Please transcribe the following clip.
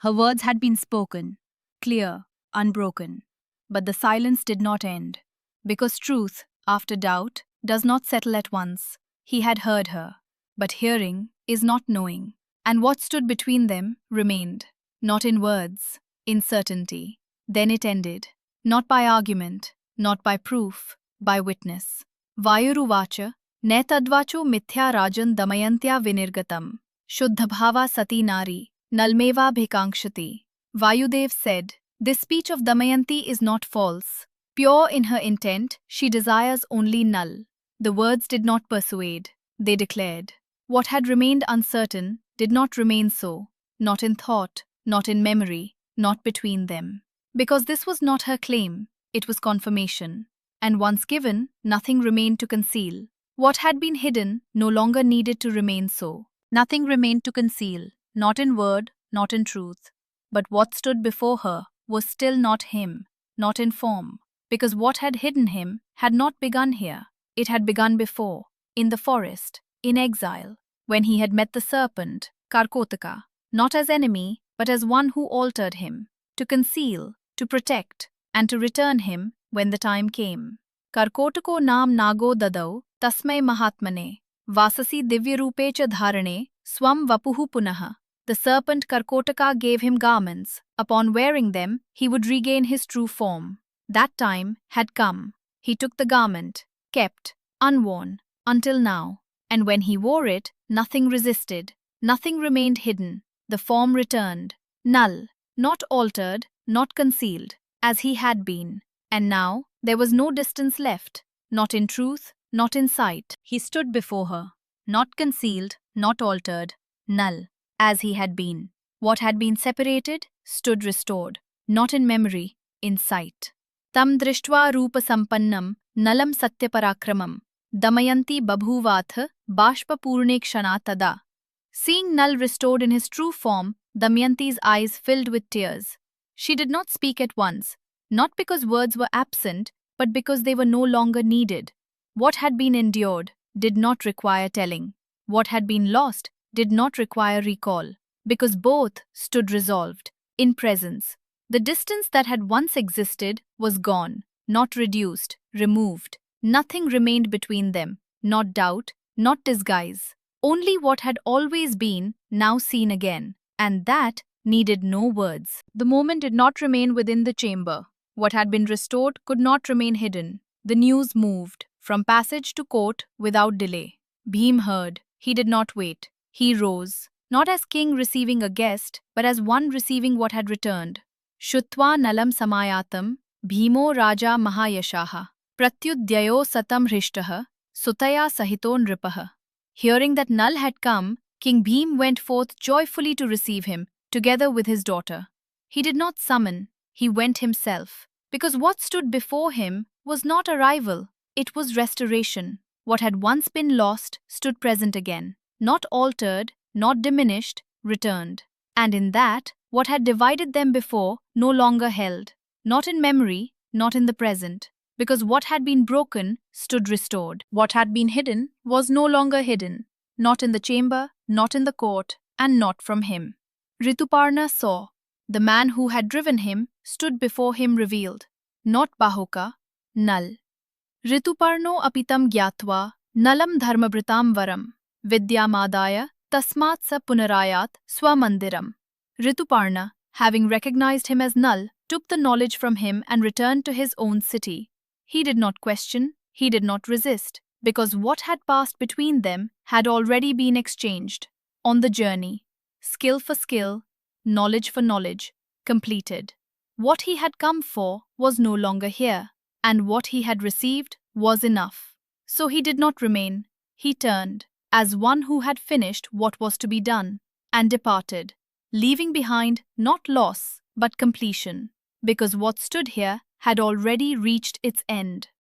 Her words had been spoken, clear, unbroken. But the silence did not end. Because truth, after doubt, does not settle at once. He had heard her. But hearing is not knowing. And what stood between them remained. Not in words, in certainty. Then it ended. Not by argument, not by proof, by witness. Vayuruvacha, netadvacho mithya rajan damayantya vinirgatam. Shuddhabhava sati nari, nalmeva bhikangshati. Vayudev said, "This speech of Damayanti is not false. Pure in her intent, she desires only Nal." The words did not persuade, they declared. What had remained uncertain did not remain so, not in thought, not in memory, not between them. Because this was not her claim, it was confirmation. And once given, nothing remained to conceal. What had been hidden no longer needed to remain so. Nothing remained to conceal, not in word, not in truth. But what stood before her was still not him, not in form. Because what had hidden him had not begun here. It had begun before, in the forest, in exile, when he had met the serpent, Karkotaka, not as enemy, but as one who altered him, to conceal, to protect, and to return him when the time came. Karkotako naam nago dadau, tasmai mahatmane, vasasi divyarupe cha dharane, swam vapuhu punaha. The serpent Karkotaka gave him garments. Upon wearing them, he would regain his true form. That time had come. He took the garment, kept, unworn, until now. And when he wore it, nothing resisted, nothing remained hidden. The form returned, null, not altered, not concealed, as he had been. And now there was no distance left, not in truth, not in sight. He stood before her, not concealed, not altered, null, as he had been. What had been separated stood restored, not in memory, in sight. Tam drishtva rupa sampannam nalam satyaparakramam damayanti babhuvath bashpa purne kshana tada. Seeing Nal restored in his true form, Damayanti's eyes filled with tears. She did not speak at once, not because words were absent, but because they were no longer needed. What had been endured did not require telling. What had been lost did not require recall, because both stood resolved, in presence. The distance that had once existed was gone, not reduced, removed. Nothing remained between them, not doubt, not disguise. Only what had always been, now seen again, and that needed no words. The moment did not remain within the chamber. What had been restored could not remain hidden. The news moved, from passage to court, without delay. Bhim heard. He did not wait. He rose, not as king receiving a guest, but as one receiving what had returned. Shutva nalam samayatam, Bhimo raja mahayashaha, pratyudyayo satam hrishtaha, sutaya sahito nripaha. Hearing that Nal had come, King Bhim went forth joyfully to receive him, together with his daughter. He did not summon, he went himself, because what stood before him was not arrival, it was restoration. What had once been lost stood present again, not altered, not diminished, returned. And in that, what had divided them before no longer held, not in memory, not in the present, because what had been broken stood restored. What had been hidden was no longer hidden, not in the chamber, not in the court, and not from him. Rituparna saw. The man who had driven him stood before him revealed, not Bahuka, Nal. Rituparno apitam gyatva, nalam dharmabhritam varam, vidyamadaya tasmat sa punarayat swamandiram. Rituparna, having recognized him as Nal, took the knowledge from him and returned to his own city. He did not question, he did not resist, because what had passed between them had already been exchanged. On the journey, skill for skill, knowledge for knowledge, completed. What he had come for was no longer here, and what he had received was enough. So he did not remain, he turned, as one who had finished what was to be done, and departed, leaving behind not loss, but completion, because what stood here had already reached its end.